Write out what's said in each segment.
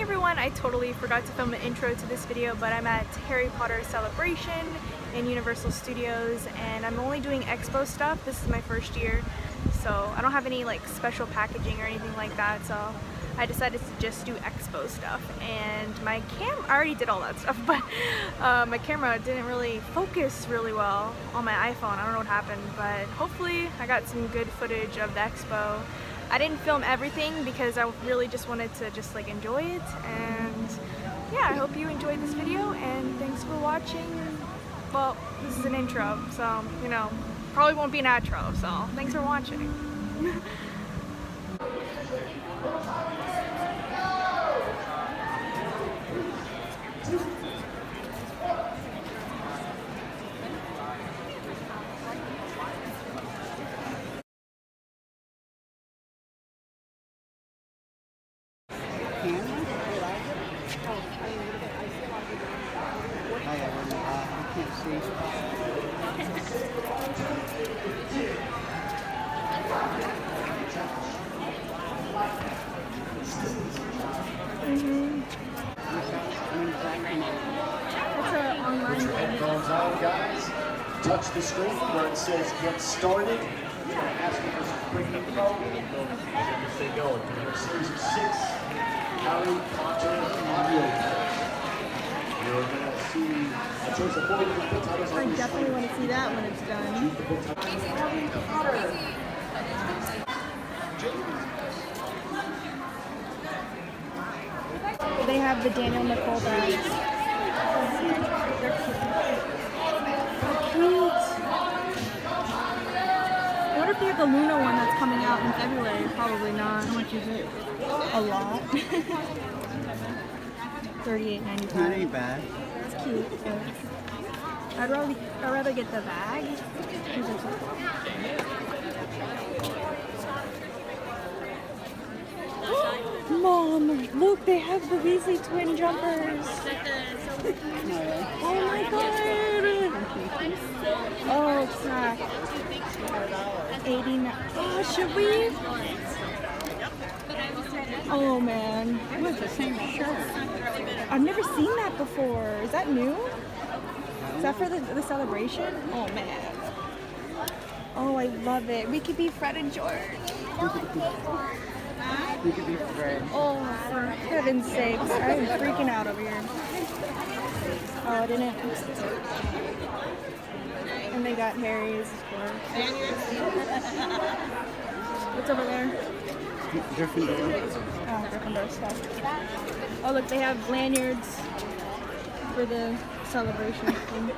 everyone, I totally forgot to film an intro to this video, but I'm at Harry Potter Celebration in Universal Studios and I'm only doing expo stuff. This is my first year, so I don't have any like special packaging or anything like that, so I decided to just do expo stuff. And my I already did all that stuff, but my camera didn't really focus really well on my iPhone. I don't know what happened, but hopefully I got some good footage of the expo. I didn't film everything because I really just wanted to just like enjoy it, and yeah, I hope you enjoyed this video and thanks for watching. Well, this is an intro, so you know, probably won't be an outro, so thanks for watching. Put your headphones on, guys. Touch the screen where it says get started. We're going to ask you for some quick info. Series of 6 Harry Potter audio books. You're going to see a choice of 4 different book titles on the screen. I definitely want to see that when it's done. Harry Potter. They have the Daniel Nicole bags. I wonder if they have the Luna one that's coming out in February. Probably not. How much is it? A lot. $38.95. That ain't bad. It's cute. I'd rather get the bag. Mom, look, they have the Weasley twin jumpers. Oh my god. Oh crap. 89. Oh, should we? Oh man. It was the same shirt. I've never seen that before. Is that new? Is that for the celebration? Oh man. Oh, I love it. We could be Fred and George. You could be Fred. Oh, for heaven's sakes. I'm freaking out over here. Oh, I didn't. And they got Harry's, of course. What's over there? Gryffindor. Oh, Gryffindor stuff. Oh, look, they have lanyards for the celebration thing.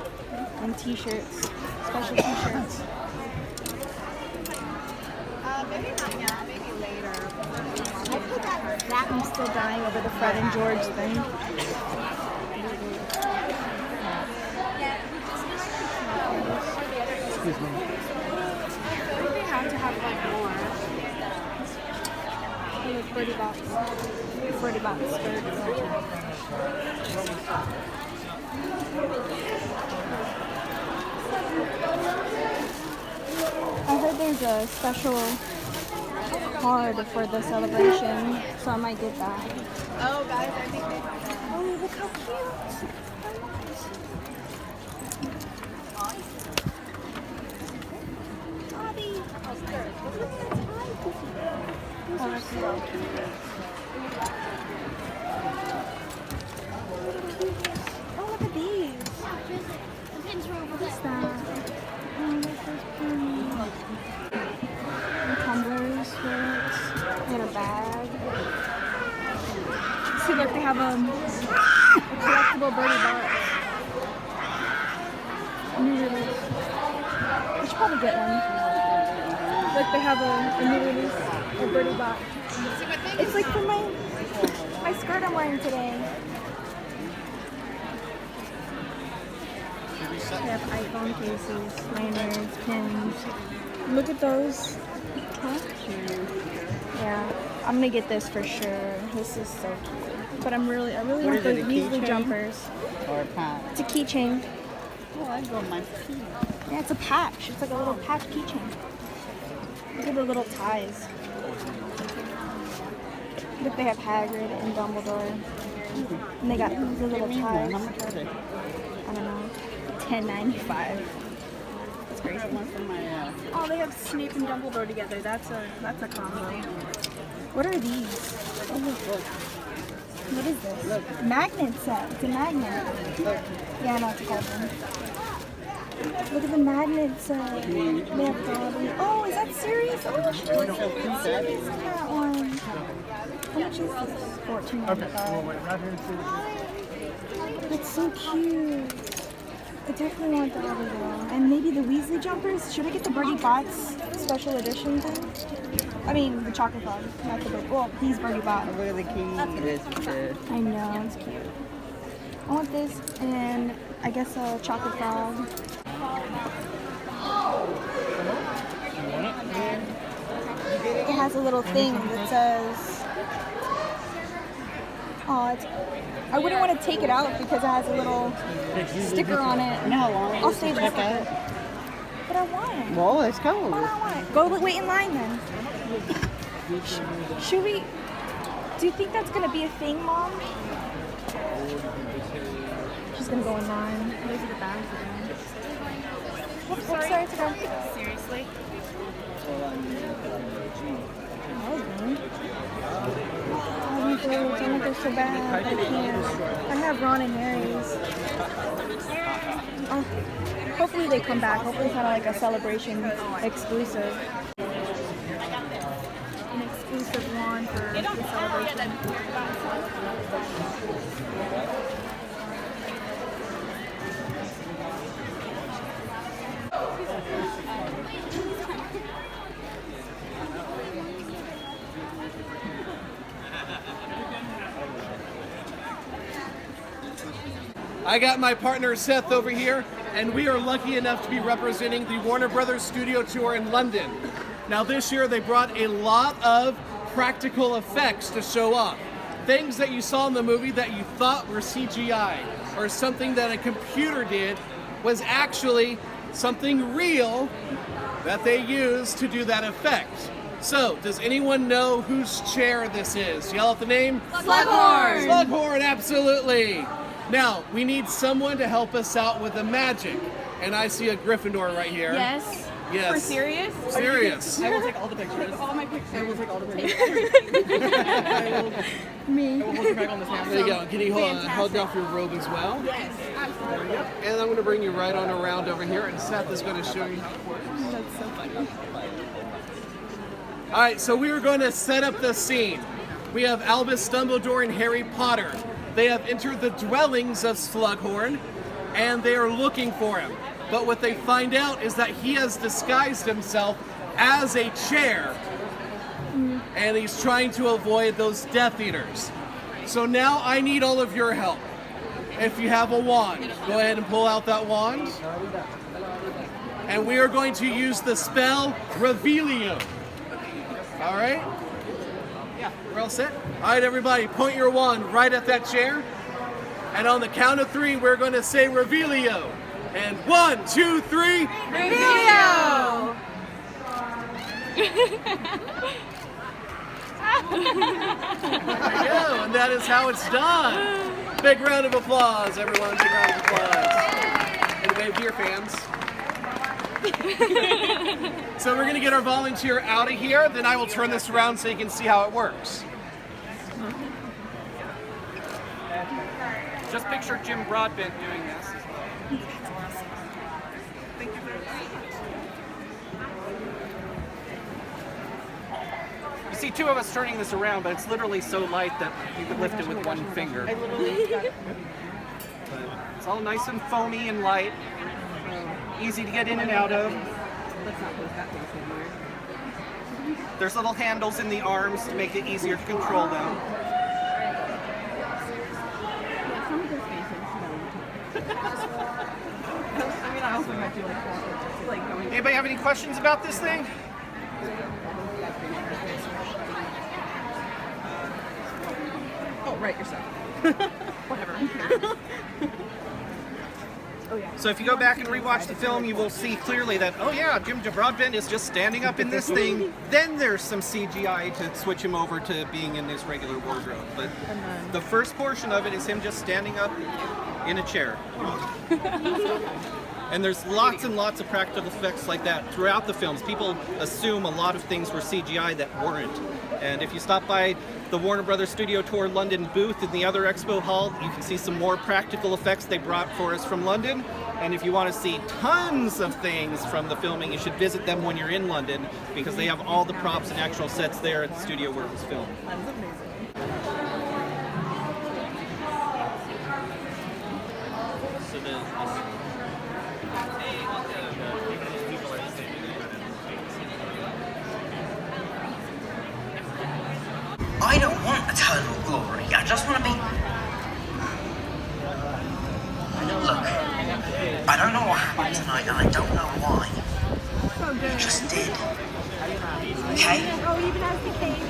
And t-shirts. Special t-shirts. Maybe not now, maybe later. I'm still dying over the Fred and George thing. Excuse me. I think they have to have like more. Oh, look, Birdie Box. Birdie Box skirt. I heard there's a special card for the celebration, so I might get that. Oh, guys, I think they have that. Oh, look how cute! Bobby! Oh, that's so cute. Oh, look at these. What's that? Oh, this is pretty. Tumblers for it. And a bag. See, look, they have a collectible Birdie Box. New release. I should probably get one. Look, they have a new release, a Birdie Box. It's like for my skirt I'm wearing today. They have iPhone cases, lanyards, pins. Look at those. Huh? Yeah, I'm gonna get this for sure. This is so cute. But I really want those Weasley jumpers. Or a patch. It's a keychain. Oh, I'd go my feet. Yeah, it's a patch. It's like a little patch keychain. Look at the little ties. Look, they have Hagrid and Dumbledore. And they got the little ties. How much are they? I don't know. $10.95. That's crazy. One for my, Oh, they have Snape and Dumbledore together. That's a combo. What are these? Oh, look. What is this? Look. Magnet set. It's a magnet. look. Yeah, I know what to call them. Look at the magnet set. They have Dobby. Oh, is that serious? Oh, shit. Serious in that one. How much is this? $14.95. That's so cute. I definitely want the Dobby though. And maybe the Weasley jumpers. Should I get the Bertie Bott's special edition thing? I mean, the chocolate frog, not the Bertie. Well, he's Bertie Bott. Look at the key. This kid. I know, it's cute. I want this and I guess a chocolate frog. It has a little thing that says, oh, it's, I wouldn't want to take it out because it has a little sticker on it. You know how long it I'll is to save the check sticker. out? But I want it. Well, let's go. But I want it. Go wait in line then. Should we? Do you think that's gonna be a thing, Mom? She's gonna go in line. Those are the bags again. Whoops, sorry to go. Seriously? I want those. I want those so bad. I can't. I have Ron and Harry's. Oh, hopefully they come back. Hopefully it's not like a celebration exclusive. An exclusive one for the celebration. I got my partner Seth over here, and we are lucky enough to be representing the Warner Brothers Studio Tour in London. Now this year they brought a lot of practical effects to show off. Things that you saw in the movie that you thought were CGI, or something that a computer did, was actually something real that they used to do that effect. So, does anyone know whose chair this is? Yell out the name? Slughorn! Slughorn, absolutely! Now, we need someone to help us out with the magic. And I see a Gryffindor right here. Yes. Yes. For serious? Serious. I will take all the pictures. Take all my pictures. I will take all the pictures. Me. We'll hold back on this hand. There you go. Can you hold off your robe as well? Yes, absolutely. And I'm going to bring you right on around over here, and Seth is going to show you how it works. That's so funny. All right, so we are going to set up the scene. We have Albus Dumbledore and Harry Potter. They have entered the dwellings of Slughorn, and they are looking for him. But what they find out is that he has disguised himself as a chair, and he's trying to avoid those Death Eaters. So now I need all of your help. If you have a wand, go ahead and pull out that wand. And we are going to use the spell Revelio. All right? Yeah, we're all set? All right, everybody, point your wand right at that chair. And on the count of 3, we're going to say Revelio. And 1, 2, 3. Revelio! There you go, and that is how it's done. Big round of applause, everyone. Big round of applause. And wave to your fans. So we're going to get our volunteer out of here. Then I will turn this around so you can see how it works. Just picture Jim Broadbent doing this. You see two of us turning this around, but it's literally so light that you could lift it with one finger. It's all nice and foamy and light. Easy to get in and out of. There's little handles in the arms to make it easier to control them. Anybody have any questions about this thing? Oh, right, yourself. Whatever. So if you go back and rewatch the film, you will see clearly that, oh yeah, Jim Broadbent is just standing up in this thing. Then there's some CGI to switch him over to being in his regular wardrobe. But the first portion of it is him just standing up in a chair. And there's lots and lots of practical effects like that throughout the films. People assume a lot of things were CGI that weren't. And if you stop by the Warner Brothers Studio Tour London booth in the other expo hall, you can see some more practical effects they brought for us from London. And if you want to see tons of things from the filming, you should visit them when you're in London, because they have all the props and actual sets there at the studio where it was filmed. I don't want eternal glory. I just want to be... Look, I don't know what happened tonight, and I don't know why. It just did. Okay? Oh, even as the case.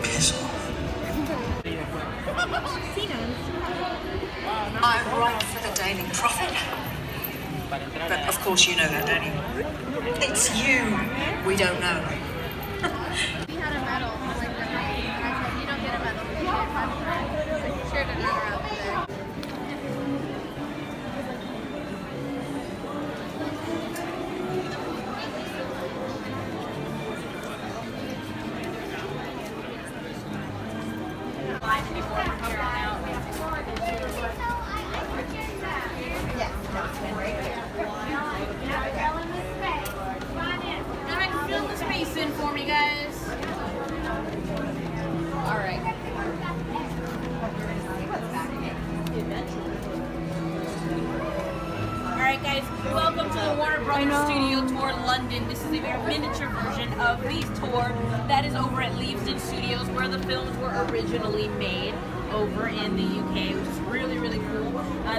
Piss off. I write for the Daily Prophet. But of course you know that, don't you? It's you we don't know. We had a medal. Like, I said, you don't get a medal. You get a medal. So he shared another out today. Fill the space in for me, guys. All right. All right, guys. Welcome to the Warner Brothers Studio Tour London. This is a very miniature version of the tour that is over at Leavesden Studios, where the films were originally made over in the UK, which is really, really cool.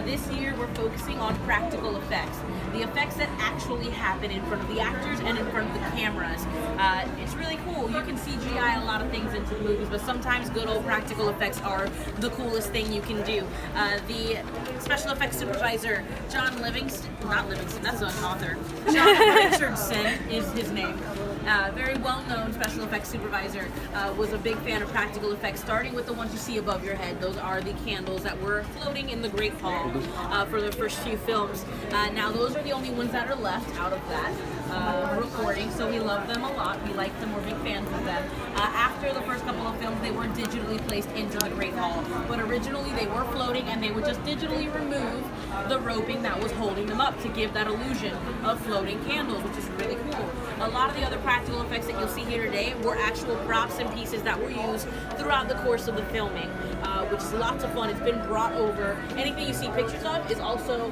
This year, we're focusing on practical effects. The effects that actually happen in front of the actors and in front of the cameras. It's really cool. You can CGI a lot of things into the movies, but sometimes good old practical effects are the coolest thing you can do. The special effects supervisor, John Livingston, not Livingston, that's an author. John Richardson is his name. Very well-known special effects supervisor, was a big fan of practical effects, starting with the ones you see above your head. Those are the candles that were floating in the Great Hall for the first few films. Now those are the only ones that are left out of that recording, so we love them a lot. We like them, we're big fans of them. After the first couple of films, they were digitally placed into the Great Hall, but originally they were floating, and they would just digitally remove the roping that was holding them up to give that illusion of floating candles, which is really cool. A lot of the other practical effects that you'll see here today were actual props and pieces that were used throughout the course of the filming, which is lots of fun. It's been brought over. Anything you see pictures of is also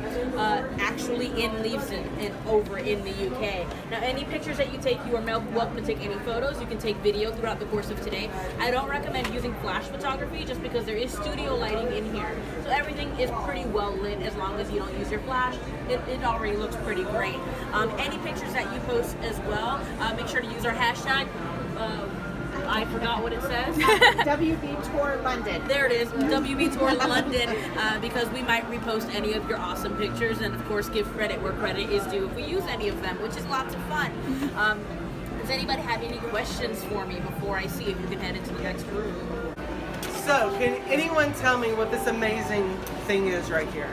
actually in Leavesden and over in the UK. Now, any pictures that you take, you are welcome to take any photos. You can take video throughout the course of today. I don't recommend using flash photography just because there is studio lighting in here. So everything is pretty well lit as long as you don't use your flash. It already looks pretty great. Any pictures that you post as well, make sure to use our hashtag. I forgot what it says. WB Tour London. There it is, WB Tour London, because we might repost any of your awesome pictures, and of course give credit where credit is due if we use any of them, which is lots of fun. Does anybody have any questions for me before I see if you can head into the next room? So, can anyone tell me what this amazing thing is right here?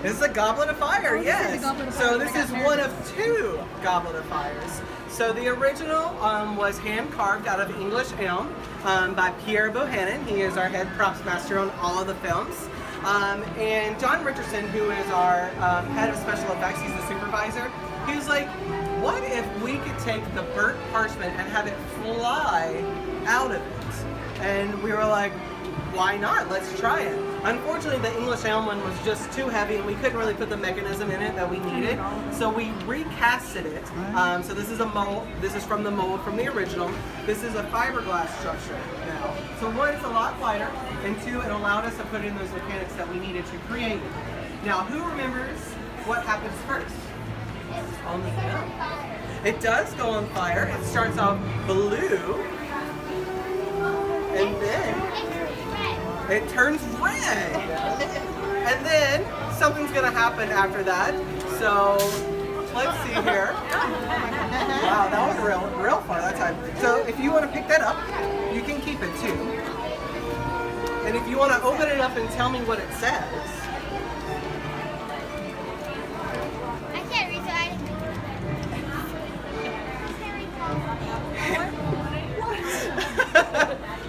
This is a Goblet of Fire, yes. So this is one of two Goblet of Fires. So the original was hand carved out of English elm by Pierre Bohannon. He is our head props master on all of the films. And John Richardson, who is our head of special effects, he's the supervisor, he was like, what if we could take the burnt parchment and have it fly out of it? And we were like, why not? Let's try it. Unfortunately, the English elm one was just too heavy and we couldn't really put the mechanism in it that we needed. So we recasted it. So this is a mold. This is from the mold from the original. This is a fiberglass structure now. So one, it's a lot lighter, and two, it allowed us to put in those mechanics that we needed to create it. Now, who remembers what happens first on the film? It does go on fire. It starts off blue, and then it turns red. And then something's gonna happen after that. So let's see here. Wow, that was real fun that time. So if you want to pick that up, you can keep it too. And if you want to open it up and tell me what it says. I can't read that.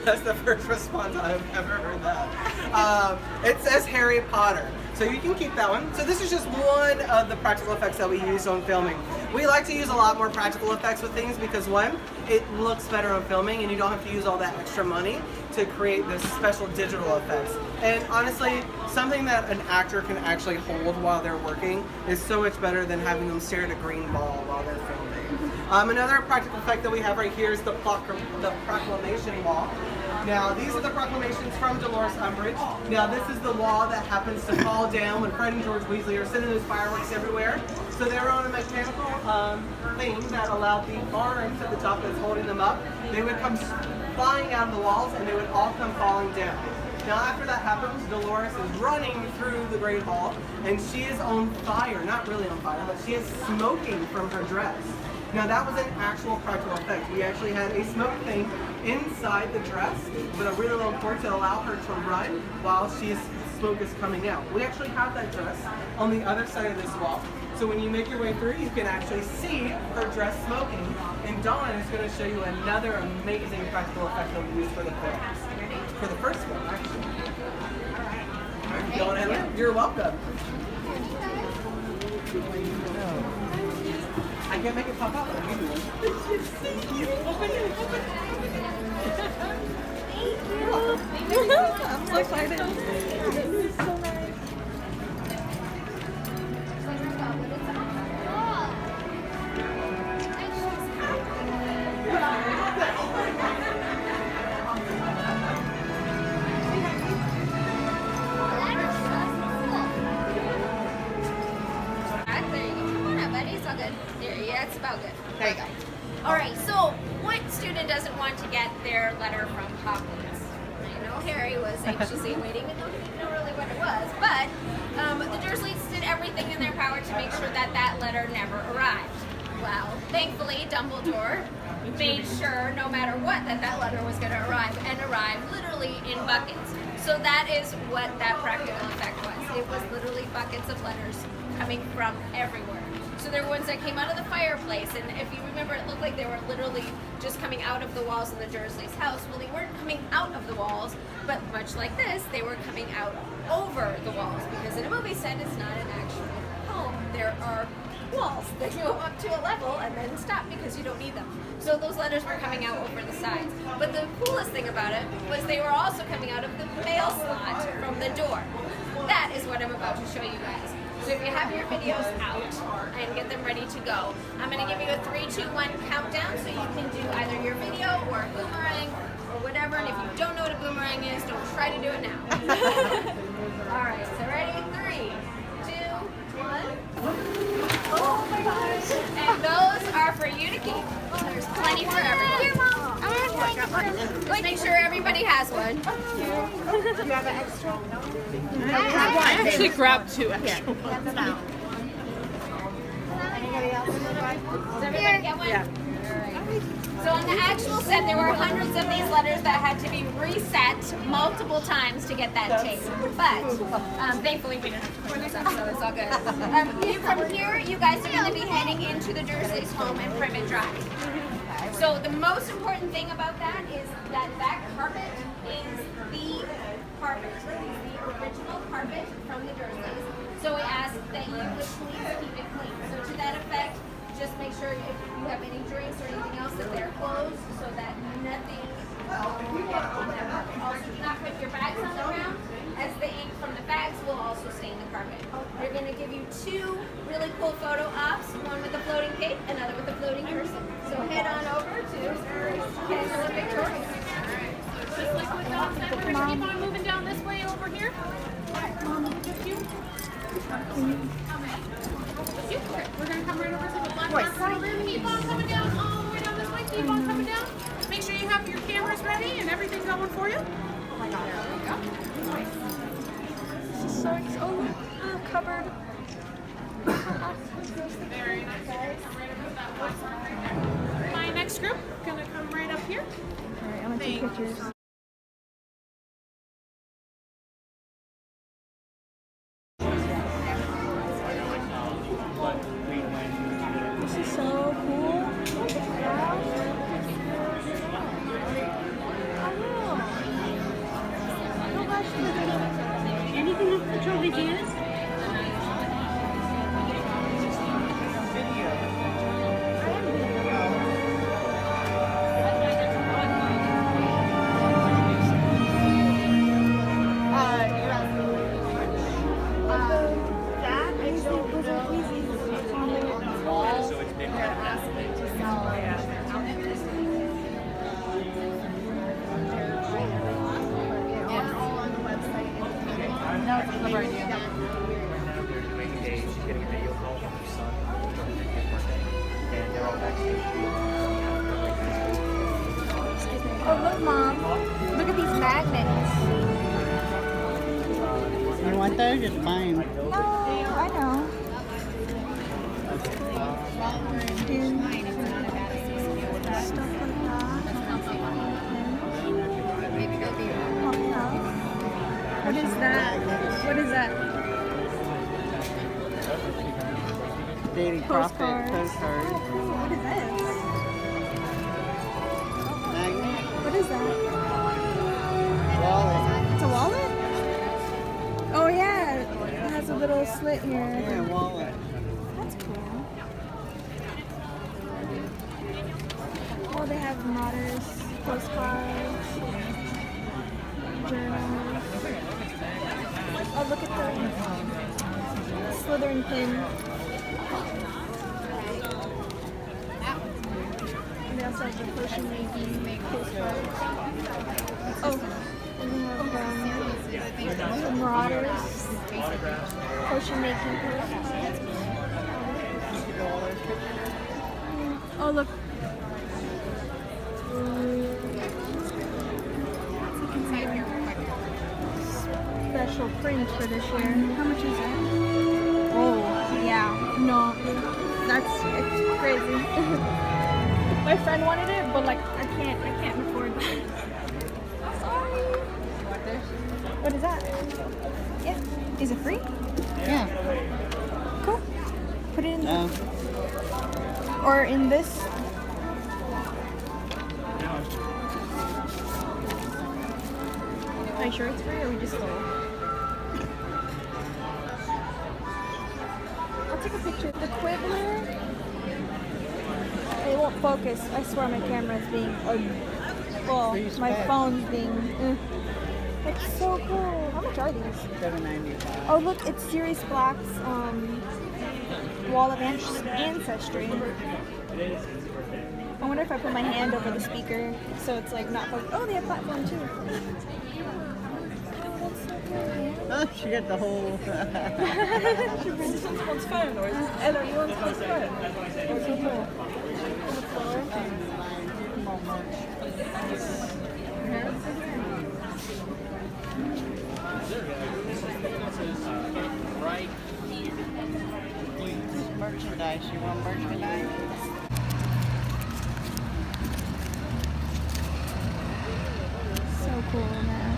That's the first response I've ever heard that. It says Harry Potter. So you can keep that one. So this is just one of the practical effects that we use on filming. We like to use a lot more practical effects with things because one, it looks better on filming and you don't have to use all that extra money to create this special digital effects. And honestly, something that an actor can actually hold while they're working is so much better than having them stare at a green ball while they're filming. Another practical effect that we have right here is the proclamation wall. Now, these are the proclamations from Dolores Umbridge. Now, this is the wall that happens to fall down when Fred and George Weasley are sending those fireworks everywhere. So they were on a mechanical thing that allowed the arms at the top that's holding them up. They would come flying out of the walls and they would all come falling down. Now, after that happens, Dolores is running through the Great Hall and she is on fire. Not really on fire, but she is smoking from her dress. Now that was an actual practical effect. We actually had a smoke thing inside the dress with a really little cord to allow her to run while smoke is coming out. We actually have that dress on the other side of this wall. So when you make your way through, you can actually see her dress smoking. And Dawn is going to show you another amazing practical effect that we use for the films. For the first one, actually. Dawn, you're welcome. I can't make it pop out, but I can do it. Thank you. Open it. Thank you. I'm so excited. This is so nice. That's about good. There you go. All right, so what student doesn't want to get their letter from Hogwarts? I know Harry was anxiously waiting and didn't know really what it was, but the Dursleys did everything in their power to make sure that that letter never arrived. Well, thankfully, Dumbledore made sure, no matter what, that that letter was going to arrive, and arrive literally in buckets. So that is what that practical effect was. It was literally buckets of letters coming from everywhere. So there were ones that came out of the fireplace, and if you remember, it looked like they were literally just coming out of the walls in the Dursleys' house. Well, they weren't coming out of the walls, but much like this, they were coming out over the walls, because in a movie set, it's not an actual home. There are walls that go up to a level and then stop because you don't need them. So those letters were coming out over the sides. But the coolest thing about it was they were also coming out of the mail slot from the door. That is what I'm about to show you guys. So if you have your videos out and get them ready to go, I'm going to give you a 3, 2, 1 countdown so you can do either your video or a boomerang or whatever. And if you don't know what a boomerang is, don't try to do it now. All right, so ready? 3, 2, 1. Oh my gosh. And those are for you to keep. There's plenty for everyone. Here, Mom. Just make sure everybody has one. Do you have an extra? I actually grabbed 2 extra. Anybody else? Does everybody get one? Yeah. So on the actual set, there were hundreds of these letters that had to be reset multiple times to get that tape. But thankfully we didn't have to print this up, so it's all good. From here, you guys are going to be heading into the Dursleys' home and prim and dry. So the most important thing about that is that that carpet is the carpet. It's the original carpet from the Dursleys. So we ask that you would please keep it clean. So to that effect, just make sure if you have any drinks or anything else that they're closed so that nothing will get on them. Also, do not put your bags on the ground, as the ink from the bags will also stain the carpet. We're going to give you 2 really cool photo ops, one with a floating cape, another with a floating person. So head on over to Kendall and Victoria. Just like with dogs, we're going to keep on moving down this way over here. Mom, look at you. We're going to come right over to the left. voice. Keep on coming down all the way down this way. Keep on coming down. Make sure you have your cameras ready and everything going for you. Oh my God. There we go. Nice. This is so exciting. Oh, cupboard. Very nice. My next group gonna come right up here. Alright, I'm gonna take pictures. This is so cool. Anything with the trophy is? Oh, look, Mom. Look at these magnets. You want those? It's mine. No, I know. And stuff like that. What is that? What is that? Daily profit Postcards. postcard. Oh, cool. What is this? Magnet. What is that? Wallet. It's a wallet? Oh yeah, it has a little slit here. Yeah, wallet. That's cool. Oh, they have modders, postcards, journals. Oh, look at the Slytherin pin. And they also have the potion making postcards. Oh, and we have the Marauders, potion making postcards. Oh, look. Special print for this year. How much is that? Oh, yeah. No, it's crazy. My friend wanted it, but like I can't afford it. Sorry. What is that? Yeah. Is it free? Yeah. Cool. Put it in. No. Or in this. Are you sure it's free or we just stole? I'll take a picture. The Quibbler. It won't focus. I swear my camera is being. Well, my phone's being. It's so cool. How much are these? $7.95. Oh look, it's Sirius Black's Wall of Ancestry. I wonder if I put my hand over the speaker so it's like not focused. Oh, they have platform too. Oh, she got the whole. This one's phone or Ella, you want this phone? Oh, so cool. On the floor. Merchandise. You want merchandise? So cool, man.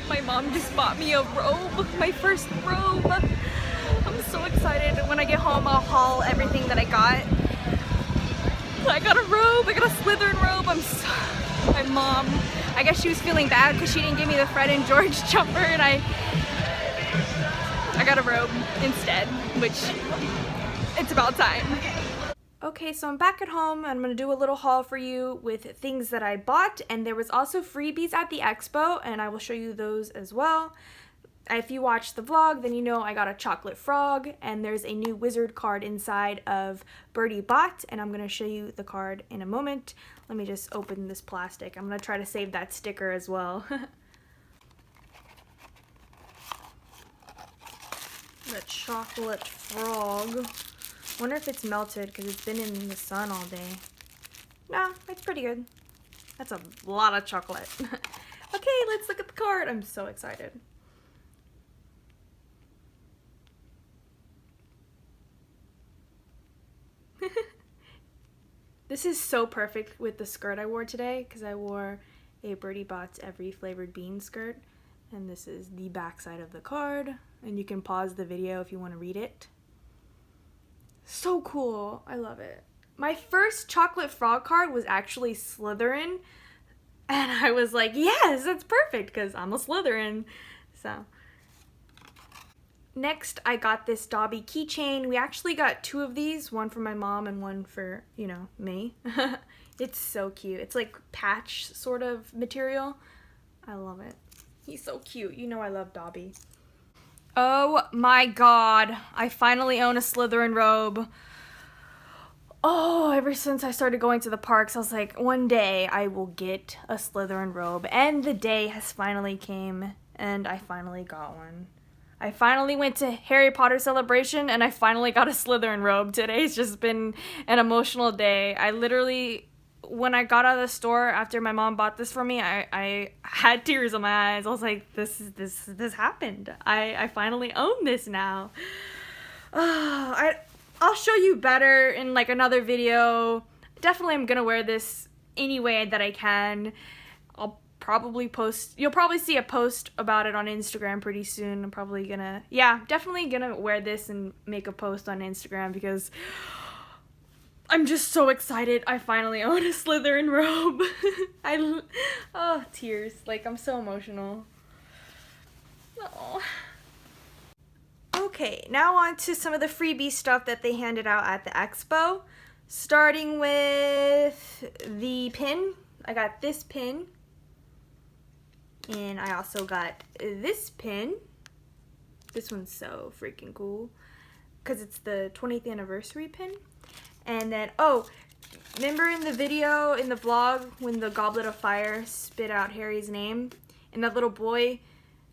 My mom just bought me a robe, my first robe. I'm so excited. When I get home, I'll haul everything that I got. I got a robe, I got a Slytherin robe. My mom, I guess she was feeling bad because she didn't give me the Fred and George jumper, and I got a robe instead, which it's about time. Okay, so I'm back at home. I'm gonna do a little haul for you with things that I bought, and there was also freebies at the expo, and I will show you those as well. If you watched the vlog, then you know I got a chocolate frog, and there's a new wizard card inside of Birdie Bot, and I'm gonna show you the card in a moment. Let me just open this plastic. I'm gonna try to save that sticker as well. The chocolate frog. Wonder if it's melted because it's been in the sun all day. Nah, it's pretty good. That's a lot of chocolate. Okay, let's look at the card. I'm so excited. This is so perfect with the skirt I wore today because I wore a Birdie Bot's Every Flavored Bean skirt. And this is the back side of the card. And you can pause the video if you want to read it. So cool. I love it. My first chocolate frog card was actually Slytherin. And I was like, yes, that's perfect because I'm a Slytherin. So. Next, I got this Dobby keychain. We actually got 2 of these. One for my mom and one for, you know, me. It's so cute. It's like patch sort of material. I love it. He's so cute. You know I love Dobby. Oh my god. I finally own a Slytherin robe. Oh, ever since I started going to the parks, I was like, one day I will get a Slytherin robe. And the day has finally came, and I finally got one. I finally went to Harry Potter Celebration, and I finally got a Slytherin robe. Today's just been an emotional day. I literally, when I got out of the store after my mom bought this for me, I had tears in my eyes. I was like, this happened. I finally own this now. I'll show you better in like another video. Definitely I'm gonna wear this any way that I can. I'll probably post, you'll probably see a post about it on Instagram pretty soon. I'm probably gonna, yeah, definitely gonna wear this and make a post on Instagram because I'm just so excited. I finally own a Slytherin robe. Oh, tears. Like, I'm so emotional. Oh. Okay, now on to some of the freebie stuff that they handed out at the expo. Starting with the pin. I got this pin. And I also got this pin. This one's so freaking cool because it's the 20th anniversary pin. And then, oh, remember in the video, in the vlog, when the Goblet of Fire spit out Harry's name and that little boy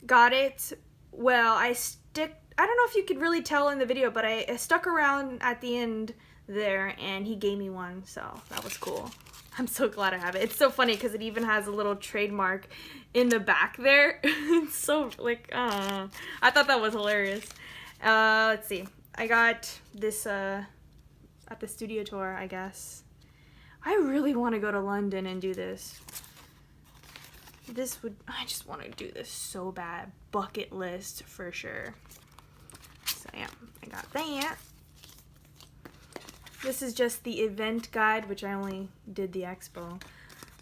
got it? Well, I don't know if you could really tell in the video, but I stuck around at the end there and he gave me one, so that was cool. I'm so glad I have it. It's so funny because it even has a little trademark in the back there. It's so, like, I thought that was hilarious. Let's see. I got this, at the studio tour, I guess. I really want to go to London and do this. I just want to do this so bad. Bucket list for sure. So yeah, I got that. This is just the event guide, which I only did the expo.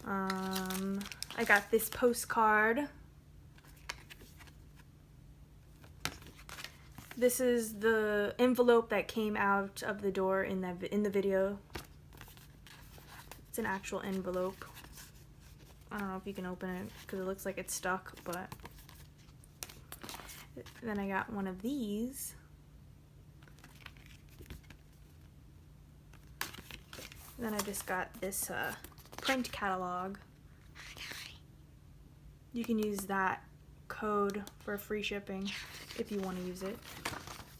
I got this postcard. This is the envelope that came out of the door in the video. It's an actual envelope. I don't know if you can open it because it looks like it's stuck, but then I got one of these. Then I just got this print catalog. You can use that code for free shipping if you want to use it.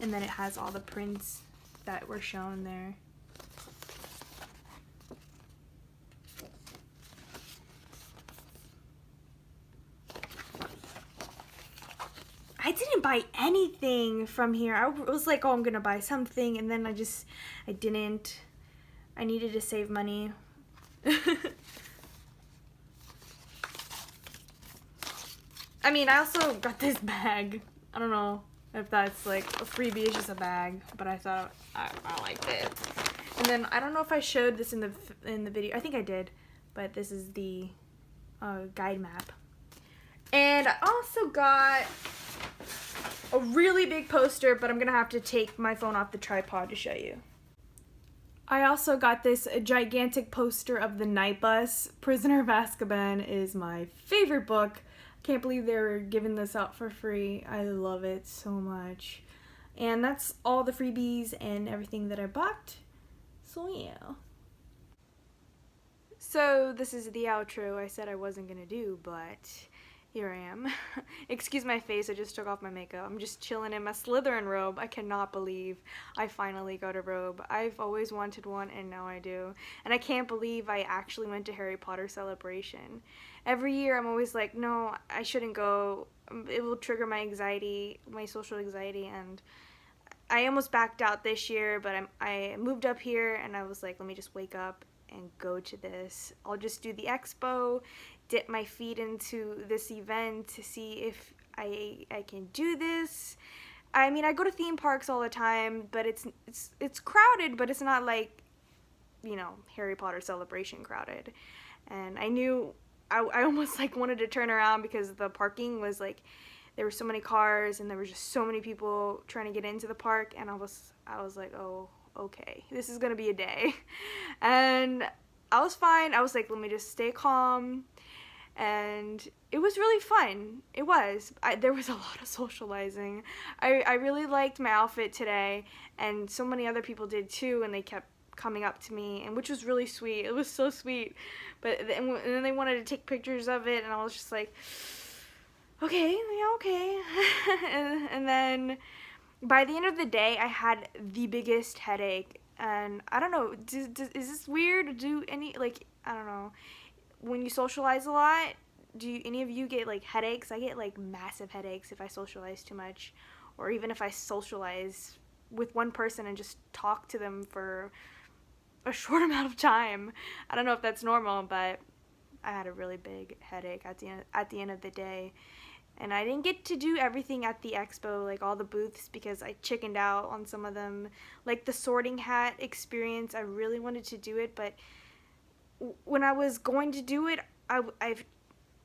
And then it has all the prints that were shown there. I didn't buy anything from here. I was like, oh, I'm gonna buy something, and then I didn't. I needed to save money. I mean, I also got this bag. I don't know if that's like a freebie, it's just a bag, but I thought I liked it. And then I don't know if I showed this in the video. I think I did, but this is the guide map. And I also got a really big poster, but I'm gonna have to take my phone off the tripod to show you. I also got this gigantic poster of The Night Bus. Prisoner of Azkaban is my favorite book. Can't believe they're giving this out for free. I love it so much. And that's all the freebies and everything that I bought. So yeah. So this is the outro I said I wasn't gonna do, but here I am. Excuse my face, I just took off my makeup. I'm just chilling in my Slytherin robe. I cannot believe I finally got a robe. I've always wanted one and now I do. And I can't believe I actually went to Harry Potter Celebration. Every year I'm always like, no, I shouldn't go. It will trigger my anxiety, my social anxiety, and I almost backed out this year, but I moved up here and I was like, let me just wake up and go to this. I'll just do the expo, dip my feet into this event to see if I can do this. I mean, I go to theme parks all the time, but it's crowded, but it's not like, you know, Harry Potter Celebration crowded. And I knew I almost like wanted to turn around because the parking was like, there were so many cars and there were just so many people trying to get into the park, and I was like, oh, okay, this is gonna be a day. And I was fine. I was like, let me just stay calm. And it was really fun. It was. There was a lot of socializing. I really liked my outfit today, and so many other people did too, and they kept coming up to me, and which was really sweet. It was so sweet. But and then they wanted to take pictures of it, and I was just like, okay, yeah, okay. and then by the end of the day, I had the biggest headache, and I don't know, is this weird? I don't know, when you socialize a lot, do any of you get like headaches? I get like massive headaches if I socialize too much, or even if I socialize with one person and just talk to them for a short amount of time. I don't know if that's normal, but I had a really big headache at the end of the day. And I didn't get to do everything at the expo, like all the booths, because I chickened out on some of them. Like the sorting hat experience, I really wanted to do it, but when I was going to do it, I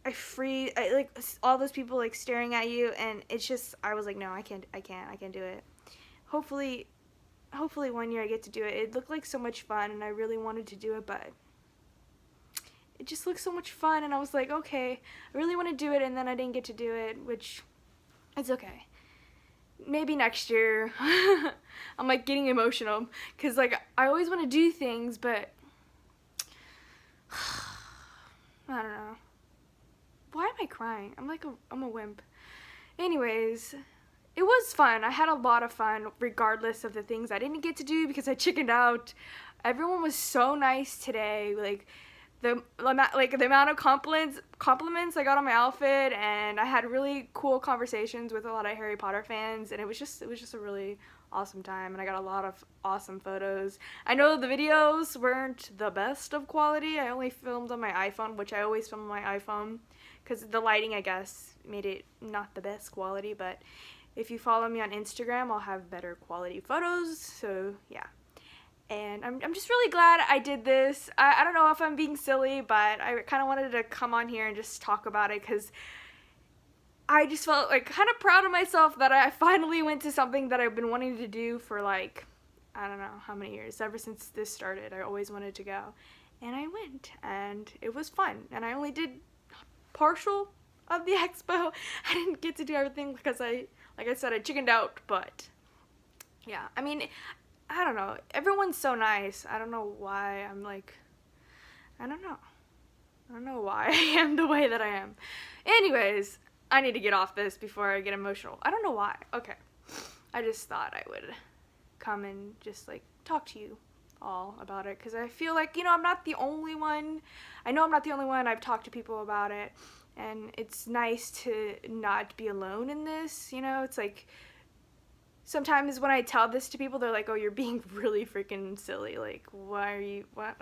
like all those people like staring at you, and it's just, I was like, no, I can't do it. Hopefully one year I get to do it. It looked like so much fun, and I really wanted to do it, but it just looked so much fun, and I was like, okay, I really want to do it, and then I didn't get to do it, which it's okay. Maybe next year. I'm like getting emotional, because like I always want to do things, but I don't know. Why am I crying? I'm a wimp. Anyways, it was fun. I had a lot of fun regardless of the things I didn't get to do because I chickened out. Everyone was so nice today. Like the amount of compliments I got on my outfit, and I had really cool conversations with a lot of Harry Potter fans, and it was just a really awesome time, and I got a lot of awesome photos. I know the videos weren't the best of quality. I only filmed on my iPhone, which I always film on my iPhone because the lighting, I guess, made it not the best quality, but if you follow me on Instagram, I'll have better quality photos, so yeah. And I'm just really glad I did this. I don't know if I'm being silly, but I kind of wanted to come on here and just talk about it because I just felt like kind of proud of myself that I finally went to something that I've been wanting to do for like, I don't know how many years. Ever since this started, I always wanted to go. And I went, and it was fun. And I only did partial of the expo. I didn't get to do everything because like I said, I chickened out, but yeah, I mean, I don't know. Everyone's so nice. I don't know why I'm like, I don't know why I am the way that I am. Anyways, I need to get off this before I get emotional. I don't know why. Okay. I just thought I would come and just like talk to you all about it because I feel like, you know, I'm not the only one. I know I'm not the only one. I've talked to people about it, and it's nice to not be alone in this, you know? It's like sometimes when I tell this to people, they're like, oh, you're being really freaking silly. Like, why are you, what?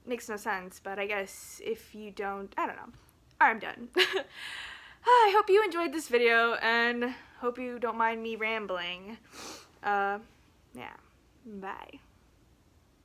Makes no sense. But I guess if you don't, I don't know. I'm done. I hope you enjoyed this video, and hope you don't mind me rambling. Yeah. Bye.